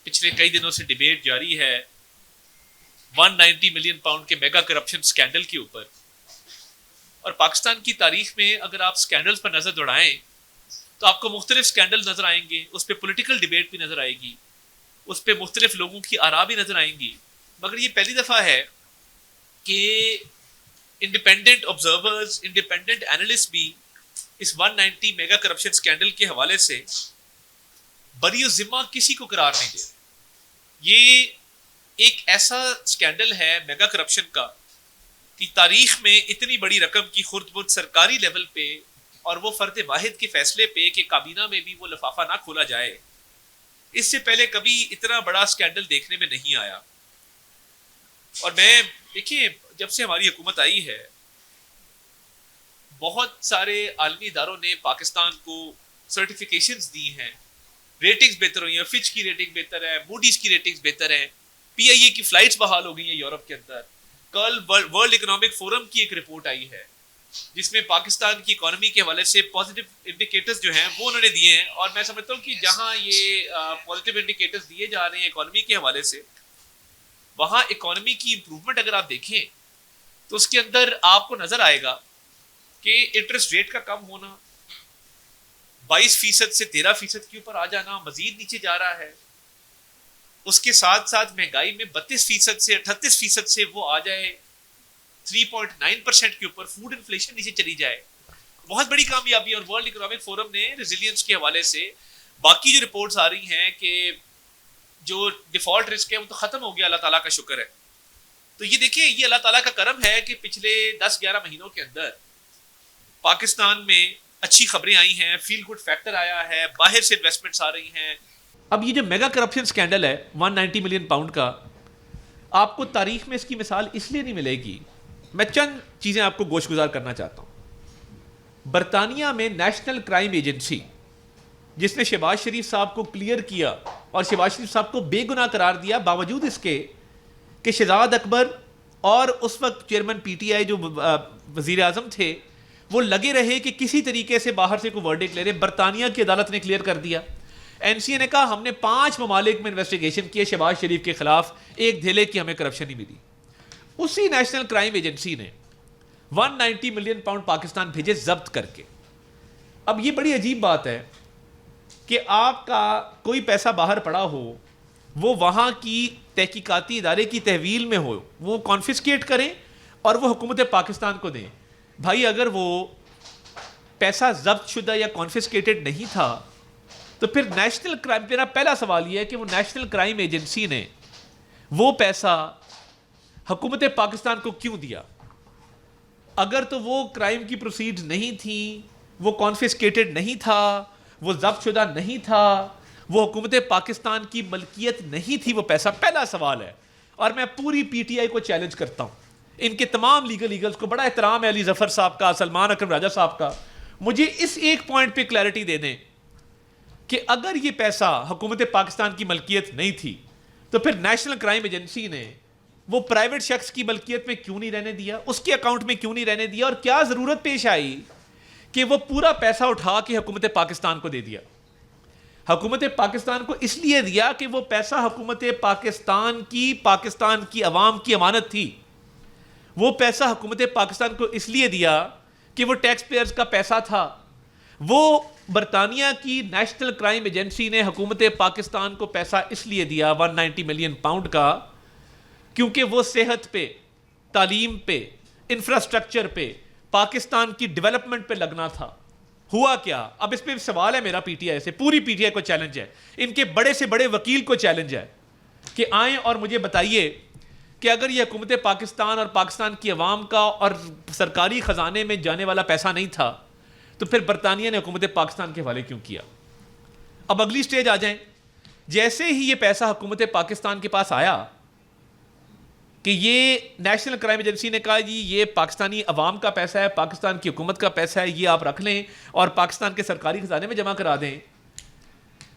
پچھلے کئی دنوں سے ڈیبیٹ جاری ہے 190 ملین پاؤنڈ کے میگا کرپشن سکینڈل کے اوپر. اور پاکستان کی تاریخ میں اگر آپ سکینڈلز پر نظر دوڑائیں تو آپ کو مختلف سکینڈل نظر آئیں گے. اس پہ پولیٹیکل ڈیبیٹ بھی نظر آئے گی, اس پہ مختلف لوگوں کی آراء بھی نظر آئیں گی. مگر یہ پہلی دفعہ ہے کہ انڈیپینڈنٹ آبزرورز, انڈیپینڈنٹ اینالسٹ بھی اس 190 میگا کرپشن سکینڈل کے حوالے سے بری ذمہ کسی کو قرار نہیں دے. یہ ایک ایسا سکینڈل ہے میگا کرپشن کا کہ تاریخ میں اتنی بڑی رقم کی خرد برد سرکاری لیول پہ اور وہ فرد واحد کے فیصلے پہ کہ کابینہ میں بھی وہ لفافہ نہ کھولا جائے, اس سے پہلے کبھی اتنا بڑا سکینڈل دیکھنے میں نہیں آیا. اور میں دیکھیں, جب سے ہماری حکومت آئی ہے بہت سارے عالمی اداروں نے پاکستان کو سرٹیفیکیشنز دی ہیں, ریٹنگز بہتر ہوئی ہیں. فچ کی ریٹنگ بہتر ہے, موڈیز کی ریٹنگز بہتر ہیں, پی آئی اے کی فلائٹس بحال ہو گئی ہیں یورپ کے اندر. کل ورلڈ اکنامک فورم کی ایک رپورٹ آئی ہے جس میں پاکستان کی اکانومی کے حوالے سے پازیٹیو انڈیکیٹرز جو ہیں وہ انہوں نے دیے ہیں. اور میں سمجھتا ہوں کہ جہاں یہ پازیٹیو انڈیکیٹرز دیے جا رہے ہیں اکانومی کے حوالے سے, وہاں اکانومی کی امپروومنٹ اگر آپ دیکھیں تو اس کے اندر آپ کو نظر آئے گا کہ انٹرسٹ ریٹ کا کم ہونا, 22% سے 13% کے اوپر آ جانا, مزید نیچے جا رہا ہے. اس کے ساتھ ساتھ مہنگائی میں 32% سے 38% سے وہ آ جائے 3.9% کے اوپر, فوڈ انفلیشن نیچے چلی جائے. بہت بڑی کامیابی. اور ورلڈ اکنامک فورم نے ریزیلینس کے حوالے سے باقی جو رپورٹس آ رہی ہیں کہ جو ڈیفالٹ رسک ہے وہ تو ختم ہو گیا, اللہ تعالیٰ کا شکر ہے. تو یہ دیکھیں, یہ اللہ تعالیٰ کا کرم ہے کہ پچھلے 10-11 مہینوں کے اندر پاکستان میں اچھی خبریں آئی ہیں, فیل گڈ فیکٹر آیا ہے, باہر سے انویسٹمنٹس آ رہی ہیں. اب یہ جو میگا کرپشن سکینڈل ہے 190 ملین پاؤنڈ کا, آپ کو تاریخ میں اس کی مثال اس لیے نہیں ملے گی. میں چند چیزیں آپ کو گوش گزار کرنا چاہتا ہوں. برطانیہ میں نیشنل کرائم ایجنسی جس نے شہباز شریف صاحب کو کلیئر کیا اور شہباز شریف صاحب کو بے گناہ قرار دیا, باوجود اس کے کہ شہزاد اکبر اور اس وقت چیئرمین پی ٹی آئی جو وزیر اعظم تھے وہ لگے رہے کہ کسی طریقے سے باہر سے کوئی ورڈکٹ لے رہے. برطانیہ کی عدالت نے کلیئر کر دیا. این سی اے نے کہا ہم نے 5 ممالک میں انویسٹیگیشن کی شہباز شریف کے خلاف, ایک دھیلے کی ہمیں کرپشن نہیں ملی. اسی نیشنل کرائم ایجنسی نے 190 ملین پاؤنڈ پاکستان بھیجے ضبط کر کے. اب یہ بڑی عجیب بات ہے کہ آپ کا کوئی پیسہ باہر پڑا ہو, وہ وہاں کی تحقیقاتی ادارے کی تحویل میں ہو, وہ کانفسکیٹ کریں اور وہ حکومت پاکستان کو دیں. بھائی اگر وہ پیسہ ضبط شدہ یا کانفسکیٹڈ نہیں تھا تو پھر نیشنل کرائم, میرا پہلا سوال یہ ہے کہ وہ نیشنل کرائم ایجنسی نے وہ پیسہ حکومت پاکستان کو کیوں دیا؟ اگر تو وہ کرائم کی پروسیڈ نہیں تھی, وہ کانفسکیٹڈ نہیں تھا, وہ ضبط شدہ نہیں تھا, وہ حکومت پاکستان کی ملکیت نہیں تھی وہ پیسہ, پہلا سوال ہے. اور میں پوری پی ٹی آئی کو چیلنج کرتا ہوں, ان کے تمام لیگل ایگلز کو بڑا احترام ہے, علی ظفر صاحب کا, سلمان اکرم راجہ صاحب کا, مجھے اس ایک پوائنٹ پہ کلیئرٹی دے دیں کہ اگر یہ پیسہ حکومت پاکستان کی ملکیت نہیں تھی تو پھر نیشنل کرائم ایجنسی نے وہ پرائیویٹ شخص کی ملکیت میں کیوں نہیں رہنے دیا, اس کے اکاؤنٹ میں کیوں نہیں رہنے دیا, اور کیا ضرورت پیش آئی کہ وہ پورا پیسہ اٹھا کے حکومت پاکستان کو دے دیا. حکومت پاکستان کو اس لیے دیا کہ وہ پیسہ حکومت پاکستان کی عوام کی امانت تھی. وہ پیسہ حکومت پاکستان کو اس لیے دیا کہ وہ ٹیکس پیئرز کا پیسہ تھا. وہ برطانیہ کی نیشنل کرائم ایجنسی نے حکومت پاکستان کو پیسہ اس لیے دیا 190 ملین پاؤنڈ کا کیونکہ وہ صحت پہ, تعلیم پہ, انفراسٹرکچر پہ, پاکستان کی ڈیولپمنٹ پہ لگنا تھا. ہوا کیا؟ اب اس پہ سوال ہے میرا پی ٹی آئی سے, پوری پی ٹی آئی کو چیلنج ہے, ان کے بڑے سے بڑے وکیل کو چیلنج ہے کہ آئیں اور مجھے بتائیے کہ اگر یہ حکومت پاکستان اور پاکستان کی عوام کا اور سرکاری خزانے میں جانے والا پیسہ نہیں تھا تو پھر برطانیہ نے حکومت پاکستان کے حوالے کیوں کیا؟ اب اگلی سٹیج آ جائیں. جیسے ہی یہ پیسہ حکومت پاکستان کے پاس آیا کہ یہ نیشنل کرائم ایجنسی نے کہا جی یہ پاکستانی عوام کا پیسہ ہے, پاکستان کی حکومت کا پیسہ ہے, یہ آپ رکھ لیں اور پاکستان کے سرکاری خزانے میں جمع کرا دیں,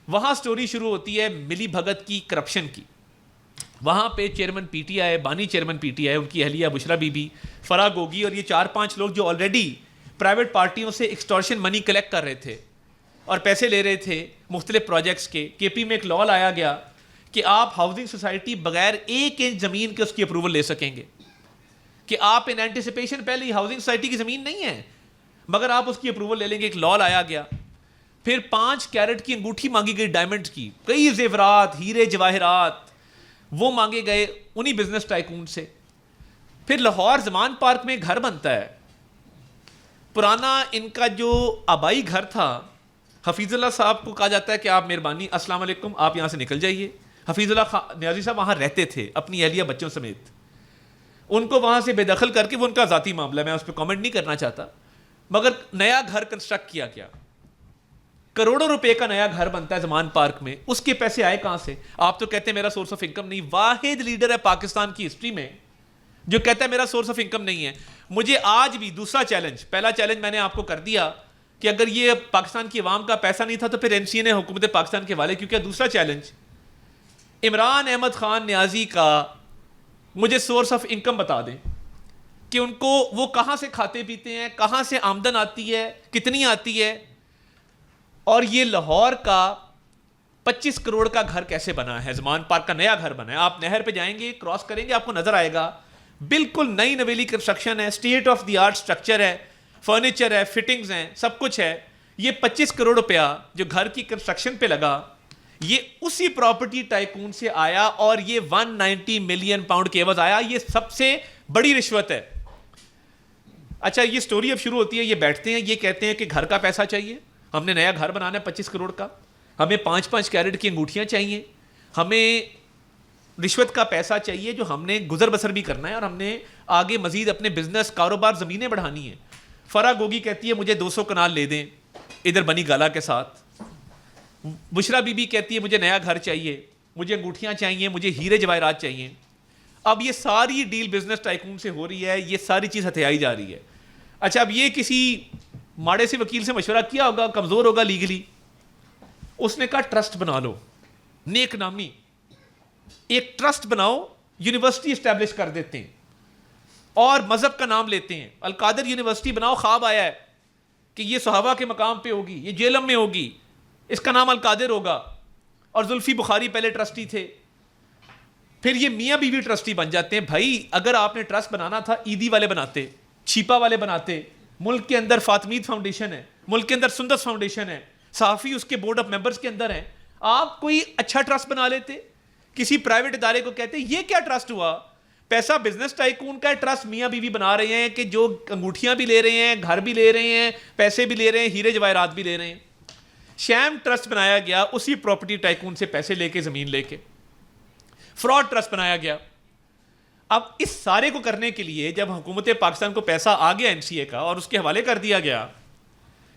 وہاں سٹوری شروع ہوتی ہے ملی بھگت کی, کرپشن کی. وہاں پہ چیئرمین پی ٹی آئی, بانی چیئرمین پی ٹی آئی, ان کی اہلیہ بشرا بی بی, فرا گوگی اور یہ 4-5 لوگ جو آلریڈی پرائیویٹ پارٹیوں سے ایکسٹورشن منی کلیکٹ کر رہے تھے اور پیسے لے رہے تھے مختلف پروجیکٹس کے. کے پی میں ایک لا لایا گیا کہ آپ ہاؤسنگ سوسائٹی بغیر 1 انچ زمین کے اس کی اپروول لے سکیں گے, کہ آپ ان اینٹیسپیشن پہلے ہی ہاؤسنگ سوسائٹی کی زمین نہیں ہے مگر آپ اس کی اپروول لے لیں گے. ایک لا لایا گیا. پھر 5 کیرٹ کی انگوٹھی مانگی گئی ڈائمنڈ کی, کئی زیورات, ہیرے جواہرات وہ مانگے گئے انہی بزنس ٹائکون سے. پھر لاہور زمان پارک میں گھر بنتا ہے, پرانا ان کا جو آبائی گھر تھا, حفیظ اللہ صاحب کو کہا جاتا ہے کہ آپ مہربانی السلام علیکم آپ یہاں سے نکل جائیے. حفیظ اللہ نیازی صاحب وہاں رہتے تھے اپنی اہلیہ بچوں سمیت, ان کو وہاں سے بے دخل کر کے, وہ ان کا ذاتی معاملہ ہے, میں اس پہ کامنٹ نہیں کرنا چاہتا, مگر نیا گھر کنسٹرکٹ کیا گیا, کروڑوں روپے کا نیا گھر بنتا ہے زمان پارک میں. اس کے پیسے آئے کہاں سے؟ آپ تو کہتے ہیں میرا سورس آف انکم نہیں. واحد لیڈر ہے پاکستان کی ہسٹری میں جو کہتا ہے میرا سورس آف انکم نہیں ہے. مجھے آج بھی دوسرا چیلنج, پہلا چیلنج میں نے آپ کو کر دیا کہ اگر یہ پاکستان کی عوام کا پیسہ نہیں تھا تو پھر این سی اے نے حکومت پاکستان کے والے کیوں کیا. دوسرا چیلنج, عمران احمد خان نیازی کا مجھے سورس آف انکم بتا دیں کہ ان کو وہ کہاں سے کھاتے پیتے ہیں, کہاں سے آمدن آتی ہے, کتنی آتی ہے, اور یہ لاہور کا 25 کروڑ کا گھر کیسے بنا ہے, زمان پارک کا نیا گھر بنا ہے. آپ نہر پہ جائیں گے, کراس کریں گے, آپ کو نظر آئے گا بالکل نئی نویلی کنسٹرکشن ہے, state of the art structure ہے, فرنیچر ہے, فٹنگز ہیں, سب کچھ ہے. یہ 25 کروڑ روپیہ جو گھر کی کنسٹرکشن پہ لگا یہ اسی پراپرٹی ٹائکون سے آیا, اور یہ 190 ملین پاؤنڈ کے عوض آیا. یہ سب سے بڑی رشوت ہے. اچھا یہ سٹوری اب شروع ہوتی ہے, یہ بیٹھتے ہیں, یہ کہتے ہیں کہ گھر کا پیسہ چاہیے, ہم نے نیا گھر بنانا ہے 25 کروڑ کا, ہمیں 5-5 کیرٹ کی انگوٹھیاں چاہیے, ہمیں رشوت کا پیسہ چاہیے جو ہم نے گزر بسر بھی کرنا ہے, اور ہم نے آگے مزید اپنے بزنس کاروبار زمینیں بڑھانی ہیں. فرا گوگی کہتی ہے مجھے 200 کنال لے دیں ادھر بنی گالا کے ساتھ. بشرا بی بی کہتی ہے مجھے نیا گھر چاہیے, مجھے انگوٹھیاں چاہیے, مجھے ہیرے جواہرات چاہیے. اب یہ ساری ڈیل بزنس ٹائکون سے ہو رہی ہے, یہ ساری چیز ہتھیائی جا رہی ہے. اچھا اب یہ کسی ماڑے سے وکیل سے مشورہ کیا ہوگا, کمزور ہوگا لیگلی, اس نے کہا ٹرسٹ بنا لو, نیک نامی ایک ٹرسٹ بناؤ, یونیورسٹی اسٹیبلش کر دیتے ہیں اور مذہب کا نام لیتے ہیں, القادر یونیورسٹی بناؤ. خواب آیا ہے کہ یہ صحابہ کے مقام پہ ہوگی, یہ جیلم میں ہوگی, اس کا نام القادر ہوگا, اور زلفی بخاری پہلے ٹرسٹی تھے, پھر یہ میاں بیوی ٹرسٹی بن جاتے ہیں. بھائی اگر آپ نے ٹرسٹ بنانا تھا عیدی والے بناتے, چھیپا والے بناتے. ملک کے اندر فاطمید فاؤنڈیشن ہے, ملک کے اندر سندس فاؤنڈیشن ہے, صحافی اس کے بورڈ آف ممبرز کے اندر ہیں. آپ کوئی اچھا ٹرسٹ بنا لیتے, کسی پرائیویٹ ادارے کو کہتے یہ کیا ٹرسٹ ہوا, پیسہ بزنس ٹائکون کا ہے, ٹرسٹ میاں بیوی بنا رہے ہیں کہ جو انگوٹھیاں بھی لے رہے ہیں, گھر بھی لے رہے ہیں, پیسے بھی لے رہے ہیں, ہیرے جواہرات بھی لے رہے ہیں. شیم ٹرسٹ بنایا گیا اسی پراپرٹی ٹائکون سے پیسے لے کے, زمین لے کے, فراڈ ٹرسٹ بنایا گیا. اب اس سارے کو کرنے کے لیے جب حکومت پاکستان کو پیسہ آ گیا این سی اے کا اور اس کے حوالے کر دیا گیا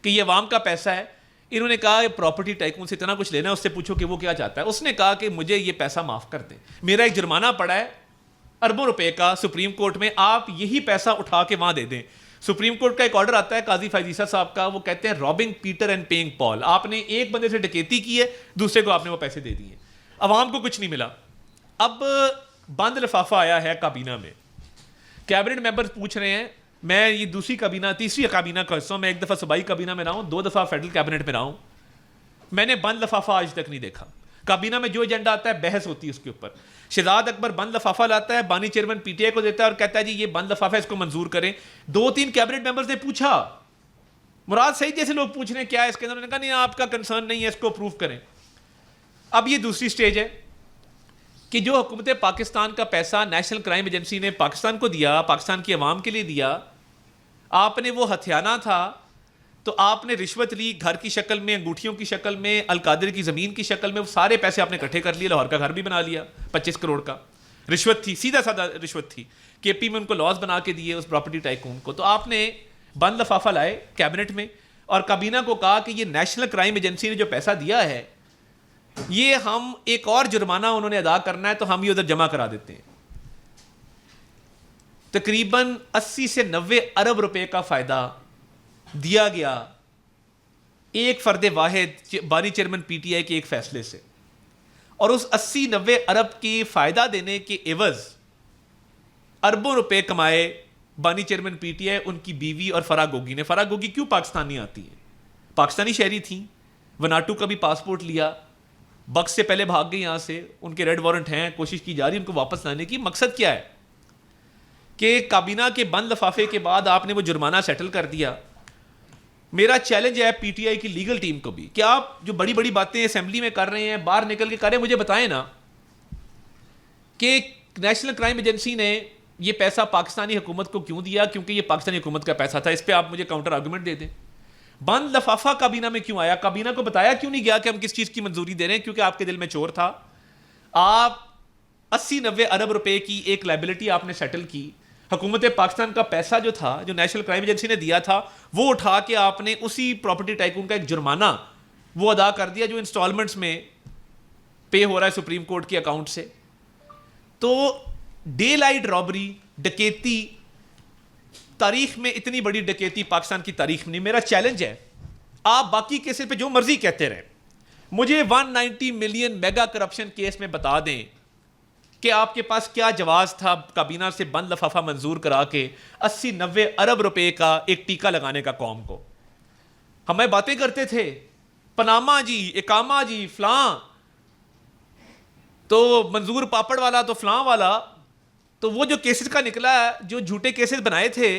کہ یہ عوام کا پیسہ ہے, انہوں نے کہا پراپرٹی ٹائکون سے اتنا کچھ لینا ہے, اس سے پوچھو کہ وہ کیا چاہتا ہے. اس نے کہا کہ مجھے یہ پیسہ معاف کر دیں, میرا ایک جرمانہ پڑا ہے اربوں روپے کا سپریم کورٹ میں, آپ یہی پیسہ اٹھا کے وہاں دے دیں. سپریم کورٹ کا ایک آرڈر آتا ہے قاضی فائز عیسیٰ صاحب کا, وہ کہتے ہیں رابنگ پیٹر اینڈ پیئنگ پال. آپ نے ایک بندے سے ڈکیتی کی ہے, دوسرے کو آپ نے وہ پیسے دے دیے, عوام کو کچھ نہیں ملا. اب بند لفافہ آیا ہے کابینہ میں, کیبنٹ ممبر پوچھ رہے ہیں, میں یہ دوسری کابینہ تیسری کابینہ کا حصہ ہوں, میں ایک دفعہ صوبائی کابینہ میں رہا ہوں, 2 دفعہ فیڈرل کیبنٹ میں رہا ہوں, میں نے بند لفافہ آج تک نہیں دیکھا. کابینہ میں جو ایجنڈا آتا ہے بحث ہوتی ہے اس کے اوپر. شہزاد اکبر بند لفافہ لاتا ہے, بانی چیئرمین پی ٹی آئی کو دیتا ہے اور کہتا ہے جی یہ بند لفافہ اس کو منظور کریں. 2-3 کیبنٹ ممبرز نے پوچھا, مراد سعید جیسے لوگ پوچھ رہے ہیں کیا ہے اس کے اندر, انہوں نے کہا نہیں آپ کا کنسرن نہیں ہے, اس کو اپروو کریں. اب یہ دوسری سٹیج ہے کہ جو حکومت پاکستان کا پیسہ نیشنل کرائم ایجنسی نے پاکستان کو دیا, پاکستان کی عوام کے لیے دیا, آپ نے وہ ہتھیانا تھا تو آپ نے رشوت لی, گھر کی شکل میں, انگوٹھیوں کی شکل میں, القادر کی زمین کی شکل میں, وہ سارے پیسے آپ نے اکٹھے کر لیے, لاہور کا گھر بھی بنا لیا 25 کروڑ کا. رشوت تھی, سیدھا سادہ رشوت تھی. کے پی میں ان کو لاز بنا کے دیے اس پراپرٹی ٹائکون کو. تو آپ نے بند لفافہ لائے کیبنٹ میں اور کابینہ کو کہا کہ یہ نیشنل کرائم ایجنسی نے جو پیسہ دیا ہے یہ ہم ایک اور جرمانہ انہوں نے ادا کرنا ہے تو ہم یہ ادھر جمع کرا دیتے ہیں. تقریباً 80 سے 90 ارب روپے کا فائدہ دیا گیا ایک فرد واحد بانی چیئرمین پی ٹی آئی کے ایک فیصلے سے, اور اس 80-90 ارب کی فائدہ دینے کے عوض اربوں روپے کمائے بانی چیئرمین پی ٹی آئی, ان کی بیوی اور فرا گوگی نے. فرا گوگی کیوں پاکستانی آتی ہے, پاکستانی شہری تھیں, وناٹو کا بھی پاسپورٹ لیا, بکس سے پہلے بھاگ گئے یہاں سے, ان کے ریڈ وارنٹ ہیں, کوشش کی جا رہی ہے ان کو واپس لانے کی. مقصد کیا ہے کہ کابینہ کے بند لفافے کے بعد آپ نے وہ جرمانہ سیٹل کر دیا. میرا چیلنج ہے پی ٹی آئی کی لیگل ٹیم کو بھی کہ آپ جو بڑی بڑی باتیں اسمبلی میں کر رہے ہیں, باہر نکل کے کر رہے ہیں, مجھے بتائیں نا کہ نیشنل کرائم ایجنسی نے یہ پیسہ پاکستانی حکومت کو کیوں دیا, کیونکہ یہ پاکستانی حکومت کا پیسہ تھا. اس پہ آپ مجھے کاؤنٹر آرگومنٹ دے دیں. بند لفافہ کابینہ میں کیوں آیا, کابینہ کو بتایا کیوں نہیں گیا کہ ہم کس چیز کی منظوری دے رہے ہیں, کیونکہ آپ کے دل میں چور تھا. آپ 80-90 ارب روپے کی ایک لائبلٹی آپ نے سیٹل کی. حکومت پاکستان کا پیسہ جو تھا, جو نیشنل کرائم ایجنسی نے دیا تھا, وہ اٹھا کے آپ نے اسی پراپرٹی ٹائکون کا ایک جرمانہ وہ ادا کر دیا جو انسٹالمنٹس میں پے ہو رہا ہے سپریم کورٹ کے اکاؤنٹ سے. تو ڈے لائٹ رابری, ڈکیتی, تاریخ میں اتنی بڑی ڈکیتی پاکستان کی تاریخ میں نہیں. میرا چیلنج ہے آپ باقی کیسز پہ جو مرضی کہتے رہیں, مجھے 190 ملین میگا کرپشن کیس میں بتا دیں کہ آپ کے پاس کیا جواز تھا کابینہ سے بند لفافہ منظور کرا کے 80-90 ارب روپے کا ایک ٹیکہ لگانے کا قوم کو. ہمیں باتیں کرتے تھے پناما جی, اقامہ جی, فلاں تو منظور پاپڑ والا تو فلاں والا, تو وہ جو کیسز کا نکلا ہے, جو جھوٹے کیسز بنائے تھے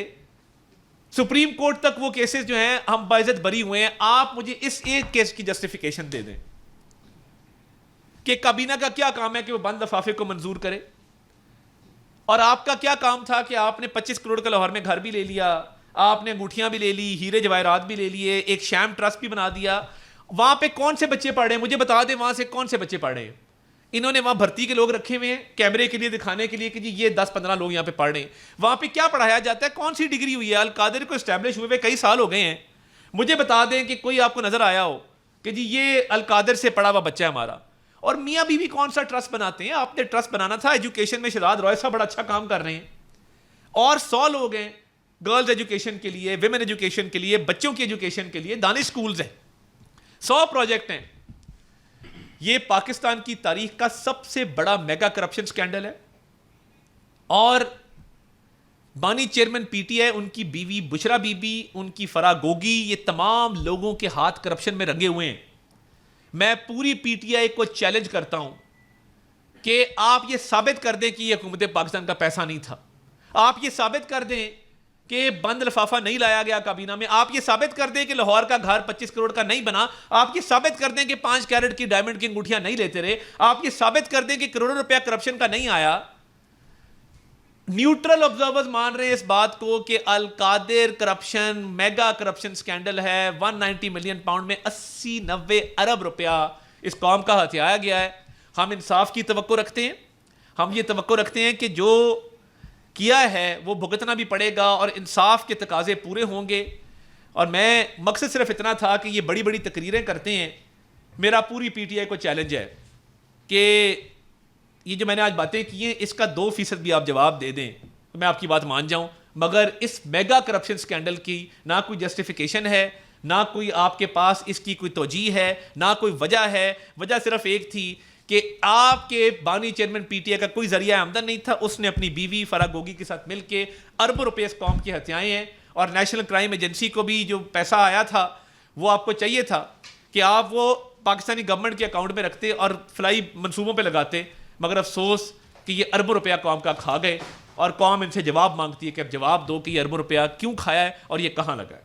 سپریم کورٹ تک وہ کیسز جو ہیں ہم باعزت بری ہوئے ہیں. آپ مجھے اس ایک کیس کی جسٹیفیکیشن دے دیں کہ کابینہ کا کیا کام ہے کہ وہ بند لفافے کو منظور کرے, اور آپ کا کیا کام تھا کہ آپ نے 25 کروڑ کا لاہور میں گھر بھی لے لیا, آپ نے انگوٹھیاں بھی لے لی, ہیرے جواہرات بھی لے لیے, ایک شام ٹرسٹ بھی بنا دیا. وہاں پہ کون سے بچے پڑھ رہے ہیں مجھے بتا دیں, وہاں سے کون سے بچے پڑھ رہے ہیں. انہوں نے وہاں بھرتی کے لوگ رکھے ہوئے ہیں کیمرے کے لیے دکھانے کے لیے کہ جی یہ 10-15 لوگ یہاں پہ پڑھ رہے ہیں. وہاں پہ کیا پڑھایا جاتا ہے, کون سی ڈگری ہوئی ہے؟ القادر کو اسٹیبلش ہوئے کئی سال ہو گئے ہیں. مجھے بتا دیں کہ کوئی آپ کو نظر آیا ہو کہ جی یہ القادر سے پڑھا ہوا بچہ ہے ہمارا. اور میاں بیوی کون سا ٹرسٹ بناتے ہیں؟ آپ نے ٹرسٹ بنانا تھا. ایجوکیشن میں شہزاد روئے صاحب بڑا اچھا کام کر رہے ہیں, اور 100 لوگ ہیں گرلز ایجوکیشن کے لیے, ویمن ایجوکیشن کے لیے, بچوں کی ایجوکیشن کے لیے, دانش سکولز ہیں, 100 پروجیکٹ ہیں. یہ پاکستان کی تاریخ کا سب سے بڑا میگا کرپشن سکینڈل ہے. اور بانی چیئرمین پی ٹی آئی, ان کی بیوی بشرا بی بی, ان کی فرا گوگی, یہ تمام لوگوں کے ہاتھ کرپشن میں رنگے ہوئے ہیں. میں پوری پی ٹی آئی کو چیلنج کرتا ہوں کہ آپ یہ ثابت کر دیں کہ یہ حکومت پاکستان کا پیسہ نہیں تھا. آپ یہ ثابت کر دیں کہ بند لفافہ نہیں لایا گیا کابینہ میں. آپ یہ ثابت کر دیں کہ لاہور کا گھر 25 کروڑ کا نہیں بنا. آپ یہ ثابت کر دیں کہ 5 کیرٹ کی ڈائمنڈ کی انگوٹھیاں نہیں لیتے رہے. آپ یہ ثابت کر دیں کہ کروڑوں روپیہ کرپشن کا نہیں آیا. نیوٹرل آبزرورز مان رہے ہیں اس بات کو کہ القادر کرپشن میگا کرپشن سکینڈل ہے. 190 ملین پاؤنڈ میں 80-90 ارب روپیہ اس قوم کا ہتھیایا گیا ہے. ہم انصاف کی توقع رکھتے ہیں. ہم یہ توقع رکھتے ہیں کہ جو کیا ہے وہ بھگتنا بھی پڑے گا اور انصاف کے تقاضے پورے ہوں گے. اور میں مقصد صرف اتنا تھا کہ یہ بڑی بڑی تقریریں کرتے ہیں. میرا پوری پی ٹی آئی کو چیلنج ہے کہ یہ جو میں نے آج باتیں کی ہیں اس کا 2% بھی آپ جواب دے دیں تو میں آپ کی بات مان جاؤں. مگر اس میگا کرپشن سکینڈل کی نہ کوئی جسٹیفیکیشن ہے, نہ کوئی آپ کے پاس اس کی کوئی توجیہ ہے, نہ کوئی وجہ ہے. وجہ صرف ایک تھی کہ آپ کے بانی چیئرمین پی ٹی آئی کا کوئی ذریعہ آمدن نہیں تھا. اس نے اپنی بیوی فرا گوگی کے ساتھ مل کے اربوں روپے اس قوم کی ہتھیائے ہیں. اور نیشنل کرائم ایجنسی کو بھی جو پیسہ آیا تھا وہ آپ کو چاہیے تھا کہ آپ وہ پاکستانی گورنمنٹ کے اکاؤنٹ میں رکھتے اور فلائی منصوبوں پہ لگاتے. مگر افسوس کہ یہ اربوں روپیہ قوم کا کھا گئے, اور قوم ان سے جواب مانگتی ہے کہ اب جواب دو کہ یہ اربوں روپیہ کیوں کھایا ہے اور یہ کہاں لگا ہے.